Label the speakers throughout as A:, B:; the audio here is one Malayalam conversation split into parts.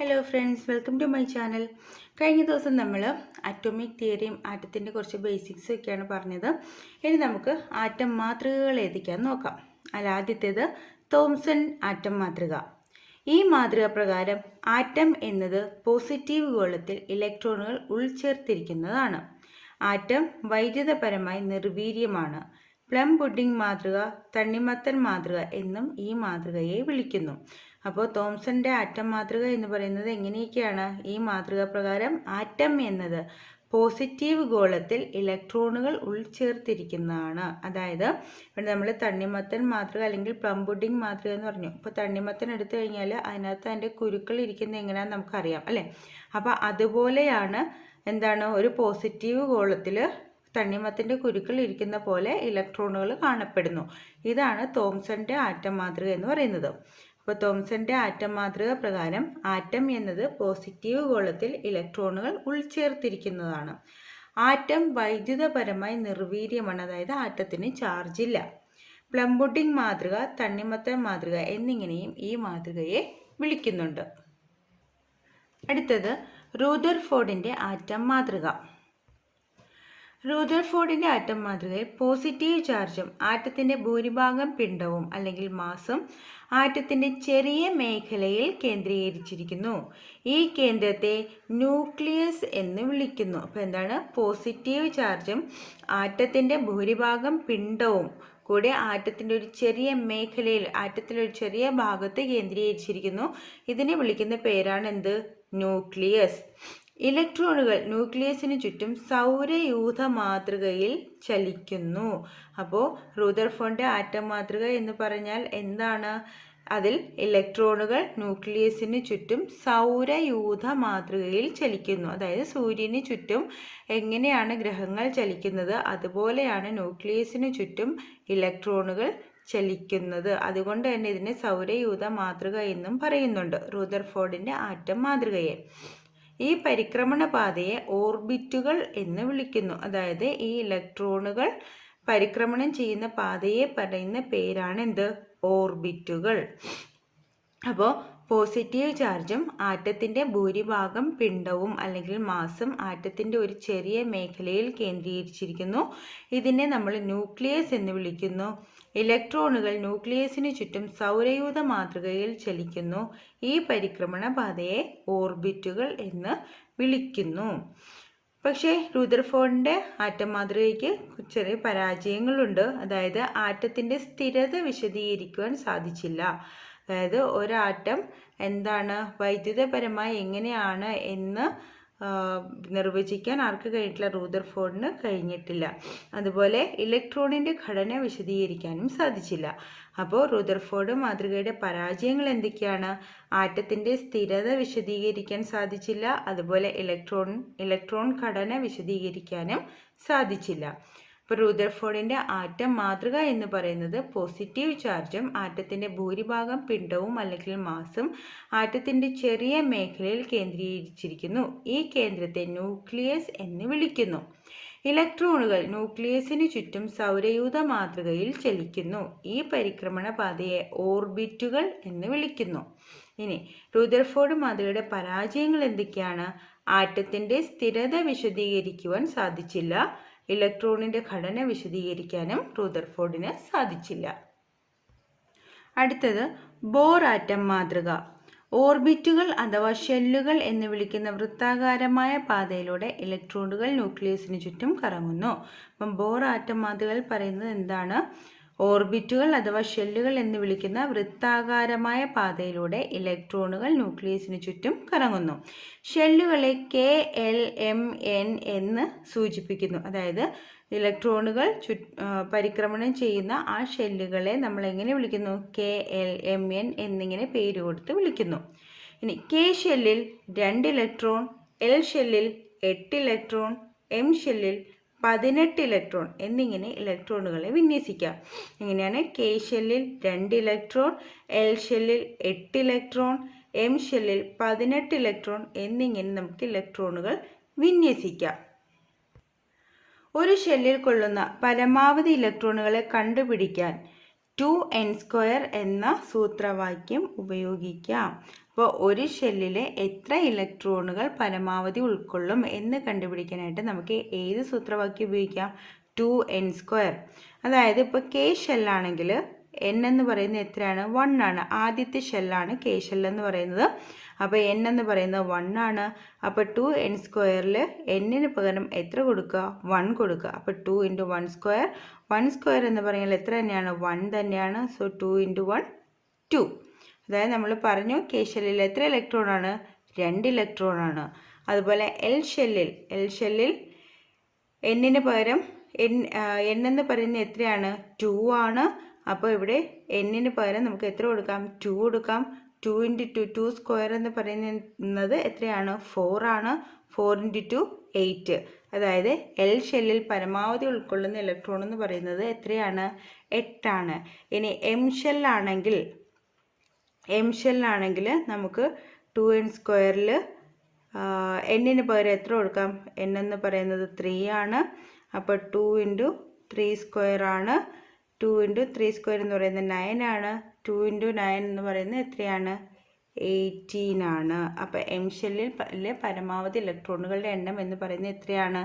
A: Hello friends, welcome to my channel. കഴിഞ്ഞ ദിവസം നമ്മൾ അറ്റോമിക് തിയറിയും ആറ്റത്തിൻ്റെ കുറച്ച് ബേസിക്സും ഒക്കെയാണ് പറഞ്ഞത്. ഇനി നമുക്ക് ആറ്റം മാതൃകകൾ ഏതൊക്കെയാണെന്ന് നോക്കാം. അതിൽ ആദ്യത്തേത് തോംസൺ ആറ്റം മാതൃക. ഈ മാതൃക പ്രകാരം ആറ്റം എന്നത് പോസിറ്റീവ് ഗോളത്തിൽ ഇലക്ട്രോണുകൾ ഉൾച്ചേർത്തിരിക്കുന്നതാണ്. ആറ്റം വൈദ്യുതപരമായി നിർവീര്യമാണ്. പ്ലം പുഡിംഗ് മാതൃക, തണ്ണിമത്തൻ മാതൃക എന്നും ഈ മാതൃകയെ വിളിക്കുന്നു. അപ്പോൾ തോംസന്റെ ആറ്റം മാതൃക എന്ന് പറയുന്നത് എങ്ങനെയൊക്കെയാണ്? ഈ മാതൃക പ്രകാരം ആറ്റം എന്നത് പോസിറ്റീവ് ഗോളത്തിൽ ഇലക്ട്രോണുകൾ ഉൾച്ചേർത്തിരിക്കുന്നതാണ്. അതായത് ഇവിടെ നമ്മൾ തണ്ണിമത്തൻ മാതൃക അല്ലെങ്കിൽ പ്ലം പുഡിംഗ് മാതൃക എന്ന് പറഞ്ഞു. ഇപ്പോൾ തണ്ണിമത്തൻ എടുത്തു കഴിഞ്ഞാൽ അതിനകത്ത് അതിൻ്റെ കുരുക്കൾ ഇരിക്കുന്നത് എങ്ങനെയാണെന്ന് നമുക്കറിയാം അല്ലേ? അപ്പോൾ അതുപോലെയാണ് എന്താണ്, ഒരു പോസിറ്റീവ് ഗോളത്തിൽ തണ്ണിമത്തൻ്റെ കുരുക്കൾ ഇരിക്കുന്ന പോലെ ഇലക്ട്രോണുകൾ കാണപ്പെടുന്നു. ഇതാണ് തോംസന്റെ ആറ്റം മാതൃക എന്ന് പറയുന്നത്. അപ്പോൾ തോംസന്റെ ആറ്റം മാതൃക പ്രകാരം ആറ്റം എന്നത് പോസിറ്റീവ് ഗോളത്തിൽ ഇലക്ട്രോണുകൾ ഉൾച്ചേർത്തിരിക്കുന്നതാണ്. ആറ്റം വൈദ്യുതപരമായി നിർവീര്യമാണ്, അതായത് ആറ്റത്തിന് ചാർജ് ഇല്ല. പ്ലം പുഡിംഗ് മാതൃക, തണ്ണിമത്തൻ മാതൃക എന്നിങ്ങനെയും ഈ മാതൃകയെ വിളിക്കുന്നുണ്ട്. അടുത്തത് റൂദർഫോർഡിന്റെ ആറ്റം മാതൃക. റൂദർഫോർഡിന്റെ ആറ്റം മാതൃകയിൽ പോസിറ്റീവ് ചാർജും ആറ്റത്തിന്റെ ഭൂരിഭാഗം പിണ്ഡവും അല്ലെങ്കിൽ മാസും ആറ്റത്തിന്റെ ചെറിയ മേഖലയിൽ കേന്ദ്രീകരിച്ചിരിക്കുന്നു. ഈ കേന്ദ്രത്തെ ന്യൂക്ലിയസ് എന്ന് വിളിക്കുന്നു. അപ്പോൾ എന്താണ്? പോസിറ്റീവ് ചാർജും ആറ്റത്തിന്റെ ഭൂരിഭാഗം പിണ്ഡവും കൂടെ ആറ്റത്തിന്റെ ഒരു ചെറിയ മേഖലയിൽ, ആറ്റത്തിൻ്റെ ഒരു ചെറിയ ഭാഗത്ത് കേന്ദ്രീകരിച്ചിരിക്കുന്നു. ഇതിനെ വിളിക്കുന്ന പേരാണ് എന്ത്? ന്യൂക്ലിയസ്. ഇലക്ട്രോണുകൾ ന്യൂക്ലിയസിന് ചുറ്റും സൗരയൂഥ മാതൃകയിൽ ചലിക്കുന്നു. അപ്പോൾ റൂദർഫോർഡിന്റെ ആറ്റം മാതൃക എന്ന് പറഞ്ഞാൽ എന്താണ്? അതിൽ ഇലക്ട്രോണുകൾ ന്യൂക്ലിയസിന് ചുറ്റും സൗരയൂഥ മാതൃകയിൽ ചലിക്കുന്നു. അതായത് സൂര്യന് ചുറ്റും എങ്ങനെയാണ് ഗ്രഹങ്ങൾ ചലിക്കുന്നത് അതുപോലെയാണ് ന്യൂക്ലിയസിന് ചുറ്റും ഇലക്ട്രോണുകൾ ചലിക്കുന്നത്. അതുകൊണ്ട് തന്നെ ഇതിനെ സൗരയൂഥ മാതൃക എന്നും പറയുന്നുണ്ട്, റൂദർഫോർഡിന്റെ ആറ്റം മാതൃകയെ. ഈ പരിക്രമണ പാതയെ ഓർബിറ്റുകൾ എന്ന് വിളിക്കുന്നു. അതായത് ഈ ഇലക്ട്രോണുകൾ പരിക്രമണം ചെയ്യുന്ന പാതയെ പറയുന്ന പേരാണ് എന്ത്? ഓർബിറ്റുകൾ. അപ്പോൾ പോസിറ്റീവ് ചാർജും ആറ്റത്തിന്റെ ഭൂരിഭാഗം പിണ്ഡവും അല്ലെങ്കിൽ മാസും ആറ്റത്തിന്റെ ഒരു ചെറിയ മേഖലയിൽ കേന്ദ്രീകരിച്ചിരിക്കുന്നു. ഇതിനെ നമ്മൾ ന്യൂക്ലിയസ് എന്ന് വിളിക്കുന്നു. ഇലക്ട്രോണുകൾ ന്യൂക്ലിയസിന് ചുറ്റും സൗരയൂഥ മാതൃകയിൽ ചലിക്കുന്നു. ഈ പരിക്രമണ പാതയെ ഓർബിറ്റുകൾ എന്ന് വിളിക്കുന്നു. പക്ഷേ റൂദർഫോർഡിന്റെ ആറ്റം മാതൃകയ്ക്ക് ചെറിയ പരാജയങ്ങളുണ്ട്. അതായത് ആറ്റത്തിന്റെ സ്ഥിരത വിശദീകരിക്കുവാൻ സാധിച്ചില്ല. അതായത് ഒരാറ്റം എന്താണ്, വൈദ്യുതപരമായി എങ്ങനെയാണ് എന്ന് നിർവചിക്കാൻ ആർക്ക് കഴിഞ്ഞിട്ടില്ല? റൂദർഫോർഡിന് കഴിഞ്ഞിട്ടില്ല. അതുപോലെ ഇലക്ട്രോണിന്റെ ഘടന വിശദീകരിക്കാനും സാധിച്ചില്ല. അപ്പോൾ റൂദർഫോർഡ് മാതൃകയുടെ പരാജയങ്ങൾ എന്തൊക്കെയാണ്? ആറ്റത്തിന്റെ സ്ഥിരത വിശദീകരിക്കാൻ സാധിച്ചില്ല. അതുപോലെ ഇലക്ട്രോൺ ഘടന വിശദീകരിക്കാനും സാധിച്ചില്ല. ഇപ്പോൾ റൂദർഫോർഡിന്റെ ആറ്റം മാതൃക എന്ന് പറയുന്നത് പോസിറ്റീവ് ചാർജും ആറ്റത്തിന്റെ ഭൂരിഭാഗം പിണ്ഡവും അല്ലെങ്കിൽ മാസും ആറ്റത്തിന്റെ ചെറിയ മേഖലയിൽ കേന്ദ്രീകരിച്ചിരിക്കുന്നു. ഈ കേന്ദ്രത്തെ ന്യൂക്ലിയസ് എന്ന് വിളിക്കുന്നു. ഇലക്ട്രോണുകൾ ന്യൂക്ലിയസിന് ചുറ്റും സൗരയൂഥ മാതൃകയിൽ ചലിക്കുന്നു. ഈ പരിക്രമണ പാതയെ ഓർബിറ്റുകൾ എന്ന് വിളിക്കുന്നു. ഇനി റൂദർഫോർഡ് മാതൃകയുടെ പരാജയങ്ങൾ എന്തൊക്കെയാണ്? ആറ്റത്തിന്റെ സ്ഥിരത വിശദീകരിക്കുവാൻ സാധിച്ചില്ല. ഇലക്ട്രോണിന്റെ ഘടന വിശദീകരിക്കാനും റൂദർഫോർഡിന് സാധിച്ചില്ല. അടുത്തത് ബോർ ആറ്റം മാതൃക. ഓർബിറ്റുകൾ അഥവാ ഷെല്ലുകൾ എന്ന് വിളിക്കുന്ന വൃത്താകാരമായ പാതയിലൂടെ ഇലക്ട്രോണുകൾ ന്യൂക്ലിയസിന് ചുറ്റും കറങ്ങുന്നു. അപ്പം ബോർ ആറ്റം മാതൃകയിൽ പറയുന്നത് എന്താണ്? ഓർബിറ്റുകൾ അഥവാ ഷെല്ലുകൾ എന്ന് വിളിക്കുന്ന വൃത്താകാരമായ പാതയിലൂടെ ഇലക്ട്രോണുകൾ ന്യൂക്ലിയസിന് ചുറ്റും കറങ്ങുന്നു. ഷെല്ലുകളെ KLMN എന്ന് സൂചിപ്പിക്കുന്നു. അതായത് ഇലക്ട്രോണുകൾ പരിക്രമണം ചെയ്യുന്ന ആ ഷെല്ലുകളെ നമ്മൾ എങ്ങനെ വിളിക്കുന്നു? KLMN എന്നിങ്ങനെ പേര് കൊടുത്ത് വിളിക്കുന്നു. ഇനി K ഷെല്ലിൽ 2 ഇലക്ട്രോൺ, L ഷെല്ലിൽ 8 ഇലക്ട്രോൺ, M ഷെല്ലിൽ 18 ഇലക്ട്രോൺ എന്നിങ്ങനെ ഇലക്ട്രോണുകളെ വിന്യസിക്കാം. ഇങ്ങനെയാണ് K ഷെല്ലിൽ 2 ഇലക്ട്രോൺ, L ഷെല്ലിൽ 8 ഇലക്ട്രോൺ, M ഷെല്ലിൽ 18 ഇലക്ട്രോൺ എന്നിങ്ങനെ നമുക്ക് ഇലക്ട്രോണുകൾ വിന്യസിക്കാം. ഒരു ഷെല്ലിൽ കൊള്ളുന്ന പരമാവധി ഇലക്ട്രോണുകളെ കണ്ടുപിടിക്കാൻ 2n² എന്ന സൂത്രവാക്യം ഉപയോഗിക്കാം. അപ്പോൾ ഒരു ഷെല്ലിലെ എത്ര ഇലക്ട്രോണുകൾ പരമാവധി ഉൾക്കൊള്ളും എന്ന് കണ്ടുപിടിക്കാനായിട്ട് നമുക്ക് ഏത് സൂത്രവാക്യം ഉപയോഗിക്കാം? 2n². അതായത് ഇപ്പോൾ കെ ഷെല്ലാണെങ്കിൽ എൻ എന്ന് പറയുന്നത് എത്രയാണ്? 1 ആണ്. ആദ്യത്തെ ഷെല്ലാണ് കെ ഷെല്ലെന്ന് പറയുന്നത്. അപ്പോൾ എൻ എന്ന് പറയുന്നത് 1 ആണ്. അപ്പോൾ 2n²ൽ എന്നിന് പകരം എത്ര കൊടുക്കുക? 1 കൊടുക്കുക. അപ്പോൾ 2 × 1². 1² എന്ന് പറഞ്ഞാൽ എത്ര തന്നെയാണ്? 1 തന്നെയാണ്. സോ 2 × 1 2. അതായത് നമ്മൾ പറഞ്ഞു കെ ഷെല്ലിൽ എത്ര ഇലക്ട്രോണാണ്? 2 ഇലക്ട്രോണാണ്. അതുപോലെ എൽ ഷെല്ലിൽ എന്നിന് പകരം എൻ എന്ന് പറയുന്നത് എത്രയാണ്? 2 ആണ്. അപ്പോൾ ഇവിടെ എന്നിന് പകരം നമുക്ക് എത്ര കൊടുക്കാം? 2 കൊടുക്കാം. 2 × 2 2² എന്ന് പറയുന്നത് എത്രയാണ്? 4 ആണ്. 4 × 2 8. അതായത് എൽ ഷെല്ലിൽ പരമാവധി ഉൾക്കൊള്ളുന്ന ഇലക്ട്രോൺ എന്ന് പറയുന്നത് എത്രയാണ്? 8 ആണ്. ഇനി എം ഷെല്ലാണെങ്കിൽ നമുക്ക് 2n²ൽ എന്നിന് പകരം എത്ര കൊടുക്കാം? എൻ എന്ന് പറയുന്നത് 3 ആണ്. അപ്പോൾ 2 × 3² ആണ്. 2 × 3² എന്ന് പറയുന്നത് 9 ആണ്. 2 × 9 എന്ന് പറയുന്നത് എത്രയാണ്? 18 ആണ്. അപ്പോൾ എം ഷെല്ലിലെ പരമാവധി ഇലക്ട്രോണുകളുടെ എണ്ണം എന്ന് പറയുന്നത് എത്രയാണ്?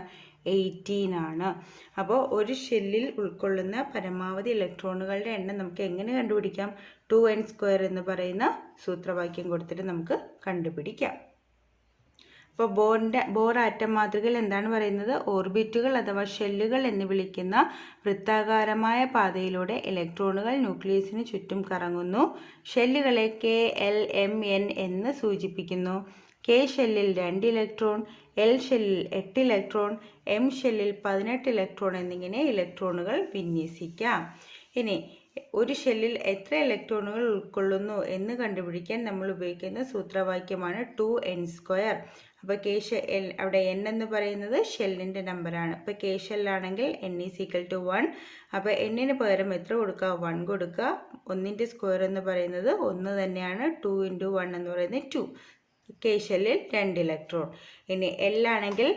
A: 18 ആണ്. അപ്പോൾ ഒരു ഷെല്ലിൽ ഉൾക്കൊള്ളുന്ന പരമാവധി ഇലക്ട്രോണുകളുടെ എണ്ണം നമുക്ക് എങ്ങനെ കണ്ടുപിടിക്കാം? 2n² എന്ന് പറയുന്ന സൂത്രവാക്യം കൊടുത്തിട്ട് നമുക്ക് കണ്ടുപിടിക്കാം. അപ്പോൾ ബോർ ആറ്റം മാതൃകയിൽ എന്താണ് പറയുന്നത്? ഓർബിറ്റുകൾ അഥവാ ഷെല്ലുകൾ എന്ന് വിളിക്കുന്ന വൃത്താകാരമായ പാതയിലൂടെ ഇലക്ട്രോണുകൾ ന്യൂക്ലിയസിന് ചുറ്റും കറങ്ങുന്നു. ഷെല്ലുകളെ കെ, എൽ, എം, എൻ എന്ന് സൂചിപ്പിക്കുന്നു. കെ ഷെല്ലിൽ 2 ഇലക്ട്രോൺ, എൽ ഷെല്ലിൽ 8 ഇലക്ട്രോൺ, എം ഷെല്ലിൽ 18 ഇലക്ട്രോൺ എന്നിങ്ങനെ ഇലക്ട്രോണുകൾ വിന്യസിക്കാം. ഇനി ഒരു ഷെല്ലിൽ എത്ര ഇലക്ട്രോണുകൾ ഉൾക്കൊള്ളുന്നു എന്ന് കണ്ടുപിടിക്കാൻ നമ്മൾ ഉപയോഗിക്കുന്ന സൂത്രവാക്യമാണ് 2n². അപ്പോൾ അവിടെ n എന്ന് പറയുന്നത് ഷെല്ലിൻ്റെ നമ്പറാണ്. ഇപ്പോൾ കെ ഷെല്ലാണെങ്കിൽ n = 1. അപ്പോൾ എന്നിന് പകരം എത്ര കൊടുക്കുക? 1 കൊടുക്കുക. 1² എന്ന് പറയുന്നത് 1 തന്നെയാണ്. 2 × 1 എന്ന് പറയുന്നത് 2. കെ ഷെല്ലിൽ 2 ഇലക്ട്രോൺ. ഇനി എല്ലാണെങ്കിൽ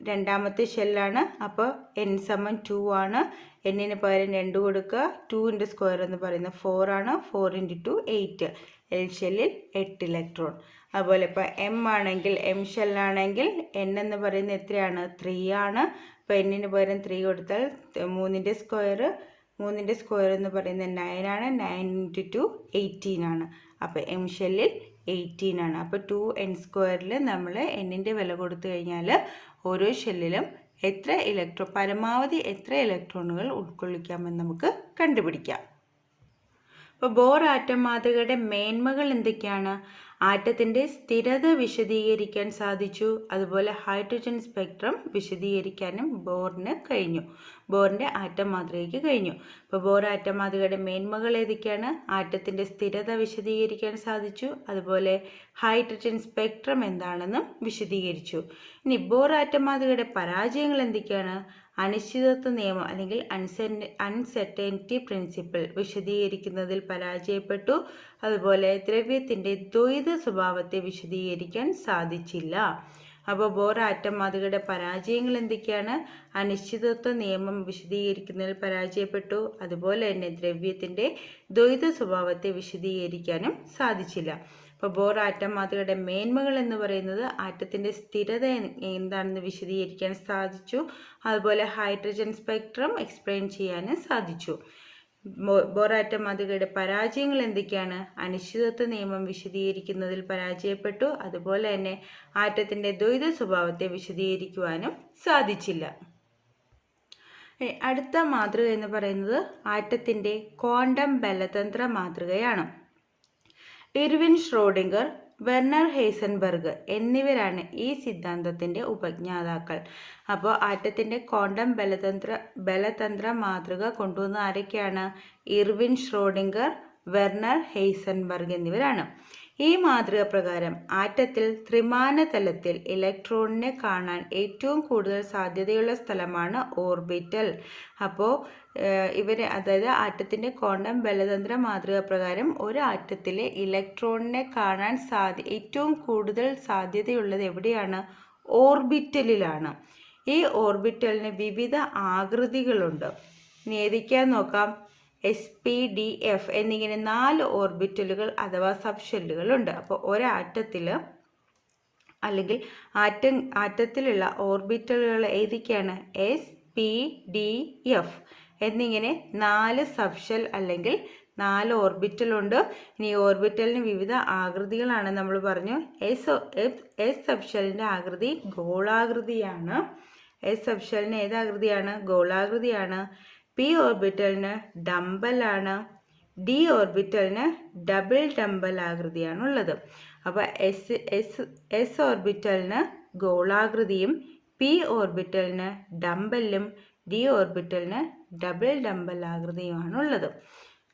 A: രണ്ടാമത്തെ ഷെല്ലാണ്. അപ്പോൾ n = 2 ആണ്. എന്നിന് പകരം 2 കൊടുക്കുക. 2² എന്ന് പറയുന്നത് 4 ആണ്. 4 × 2 8. എൽ ഷെല്ലിൽ 8 ഇലക്ട്രോൺ. അതുപോലെ ഇപ്പോൾ എം ഷെല്ലാണെങ്കിൽ n എന്ന് പറയുന്നത് എത്രയാണ്? 3 ആണ്. അപ്പോൾ എന്നിന് പകരം 3 കൊടുത്താൽ 3² എന്ന് പറയുന്നത് 9 ആണ്. 9 × 2 18 ആണ്. അപ്പോൾ എം ഷെല്ലിൽ 18 ആണ്. അപ്പോൾ 2n²ൽ നമ്മൾ എന്നിൻ്റെ വില കൊടുത്തു കഴിഞ്ഞാൽ ഓരോ ഷെല്ലിലും പരമാവധി എത്ര ഇലക്ട്രോണുകൾ ഉൾക്കൊള്ളിക്കാമെന്ന് നമുക്ക് കണ്ടുപിടിക്കാം. അപ്പോൾ ബോർ ആറ്റം മാതൃകയുടെ മേന്മകൾ എന്തൊക്കെയാണ്? ആറ്റത്തിൻ്റെ സ്ഥിരത വിശദീകരിക്കാൻ സാധിച്ചു. അതുപോലെ ഹൈഡ്രജൻ സ്പെക്ട്രം വിശദീകരിക്കാനും ബോറിന് കഴിഞ്ഞു. ബോറിൻ്റെ ആറ്റം മാതൃകയ്ക്ക് കഴിഞ്ഞു. അപ്പോൾ ബോർ ആറ്റം മാതൃകയുടെ മേന്മകൾ ഏതൊക്കെയാണ്? ആറ്റത്തിൻ്റെ സ്ഥിരത വിശദീകരിക്കാൻ സാധിച്ചു. അതുപോലെ ഹൈഡ്രജൻ സ്പെക്ട്രം എന്താണെന്നും വിശദീകരിച്ചു. ഇനി ബോർ ആറ്റം മാതൃകയുടെ പരാജയങ്ങൾ എന്തൊക്കെയാണ്? അനിശ്ചിതത്വ നിയമം അല്ലെങ്കിൽ അൺസെർട്ടനിറ്റി പ്രിൻസിപ്പിൾ വിശദീകരിക്കുന്നതിൽ പരാജയപ്പെട്ടു. അതുപോലെ ദ്രവ്യത്തിൻ്റെ ദ്വൈത സ്വഭാവത്തെ വിശദീകരിക്കാൻ സാധിച്ചില്ല. അപ്പോൾ ബോർ ആറ്റം മാതൃകയുടെ പരാജയങ്ങൾ എന്തൊക്കെയാണ്? അനിശ്ചിതത്വ നിയമം വിശദീകരിക്കുന്നതിൽ പരാജയപ്പെട്ടു. അതുപോലെ തന്നെ ദ്രവ്യത്തിൻ്റെ ദ്വൈത സ്വഭാവത്തെ വിശദീകരിക്കാനും സാധിച്ചില്ല. അപ്പോൾ ബോർ ആറ്റം മാതൃകയുടെ മേന്മകൾ എന്ന് പറയുന്നത് ആറ്റത്തിൻ്റെ സ്ഥിരത എന്താണെന്ന് വിശദീകരിക്കാൻ സാധിച്ചു. അതുപോലെ ഹൈഡ്രജൻ സ്പെക്ട്രം എക്സ്പ്ലെയിൻ ചെയ്യാനും സാധിച്ചു. ബോർ ആറ്റം മാതൃകയുടെ പരാജയങ്ങൾ എന്തൊക്കെയാണ്? അനിശ്ചിതത്വ നിയമം വിശദീകരിക്കുന്നതിൽ പരാജയപ്പെട്ടു. അതുപോലെ തന്നെ ആറ്റത്തിൻ്റെ ദ്വൈത സ്വഭാവത്തെ വിശദീകരിക്കുവാനും സാധിച്ചില്ല. അടുത്ത മാതൃക എന്ന് പറയുന്നത് ആറ്റത്തിൻ്റെ ക്വാണ്ടം ബലതന്ത്ര മാതൃകയാണ്. ഇർവിൻ ഷ്രോഡിംഗർ, വെർണർ ഹെയ്സൻബർഗ് എന്നിവരാണ് ഈ സിദ്ധാന്തത്തിൻ്റെ ഉപജ്ഞാതാക്കൾ. അപ്പോൾ ആറ്റത്തിൻ്റെ ക്വാണ്ടം ബലതന്ത്ര മാതൃക കൊണ്ടുവന്ന ആരൊക്കെയാണ്? ഇർവിൻ ഷ്രോഡിംഗർ, വെർണർ ഹെയ്സൻബർഗ് എന്നിവരാണ്. ഈ മാതൃക പ്രകാരം ആറ്റത്തിൽ ത്രിമാന തലത്തിൽ ഇലക്ട്രോണിനെ കാണാൻ ഏറ്റവും കൂടുതൽ സാധ്യതയുള്ള സ്ഥലമാണ് ഓർബിറ്റൽ. അപ്പോൾ അതായത് ആറ്റത്തിൻ്റെ ക്വാണ്ടം ബലതന്ത്ര മാതൃക പ്രകാരം ഒരു ആറ്റത്തിലെ ഇലക്ട്രോണിനെ കാണാൻ ഏറ്റവും കൂടുതൽ സാധ്യതയുള്ളത് എവിടെയാണ്? ഓർബിറ്റലിലാണ്. ഈ ഓർബിറ്റലിന് വിവിധ ആകൃതികളുണ്ട്. ഇനി ഏതൊക്കെയാന്ന് നോക്കാം. sp,d,f എന്നിങ്ങനെ 4 ഓർബിറ്റലുകൾ അഥവാ സബ്ഷെല്ലുകളുണ്ട്. അപ്പോൾ ഒരാറ്റത്തിൽ അല്ലെങ്കിൽ ആറ്റത്തിലുള്ള ഓർബിറ്റലുകൾ ഏതൊക്കെയാണ്? sp,d,f എന്നിങ്ങനെ 4 സബ്ഷെൽ അല്ലെങ്കിൽ 4 ഓർബിറ്റലുണ്ട്. ഇനി ഓർബിറ്റലിന് വിവിധ ആകൃതികളാണ്. നമ്മൾ പറഞ്ഞു എസ് സബ്ഷെല്ലിൻ്റെ ആകൃതി ഗോളാകൃതിയാണ്. എസ് സബ്ഷെല്ലിന് ഏതാകൃതിയാണ്? ഗോളാകൃതിയാണ്. പി ഓർബിറ്റലിന് ഡംബലാണ്. ഡി ഓർബിറ്റലിന് ഡബിൾ ഡംബൽ ആകൃതിയാണുള്ളത്. അപ്പോൾ എസ് ഓർബിറ്റലിന് ഗോളാകൃതിയും പി ഓർബിറ്റലിന് ഡംബലും ഡി ഓർബിറ്റലിന് ഡബിൾ ഡംബൽ ആകൃതിയുമാണുള്ളത്.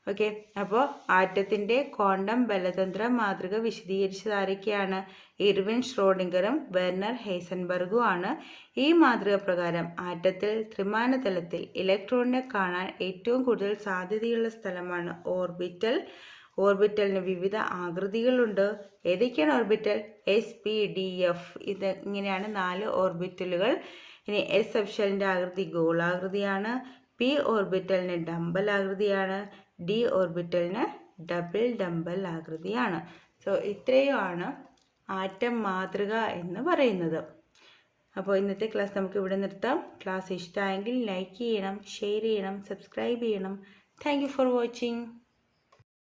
A: ഓക്കെ, അപ്പോൾ ആറ്റത്തിൻ്റെ ക്വാണ്ടം ബലതന്ത്ര മാതൃക വിശദീകരിച്ചത് ആരൊക്കെയാണ്? ഇർവിൻ ഷ്രോഡിംഗറും വെർണർ ഹെയ്സൻബർഗുമാണ്. ഈ മാതൃക പ്രകാരം ആറ്റത്തിൽ ത്രിമാനതലത്തിൽ ഇലക്ട്രോണിനെ കാണാൻ ഏറ്റവും കൂടുതൽ സാധ്യതയുള്ള സ്ഥലമാണ് ഓർബിറ്റൽ. ഓർബിറ്റലിന് വിവിധ ആകൃതികളുണ്ട്. ഏതൊക്കെയാണ് ഓർബിറ്റൽ? sp,d,f ഇത് ഇങ്ങനെയാണ് 4 ഓർബിറ്റലുകൾ. ഇനി എസ് സബ്ഷെല്ലിൻ്റെ ആകൃതി ഗോളാകൃതിയാണ്. പി ഓർബിറ്റലിന് ഡംബൽ ആകൃതിയാണ്. ഡി ഓർബിറ്റലിന് ഡബിൾ ഡംബൽ ആകൃതിയാണ്. സോ ഇത്രയുമാണ് ആറ്റം മാതൃക എന്ന് പറയുന്നത്. അപ്പോൾ ഇന്നത്തെ ക്ലാസ് നമുക്ക് ഇവിടെ നിർത്താം. ക്ലാസ് ഇഷ്ടമായെങ്കിൽ ലൈക്ക് ചെയ്യണം, ഷെയർ ചെയ്യണം, സബ്സ്ക്രൈബ് ചെയ്യണം. Thank you for watching.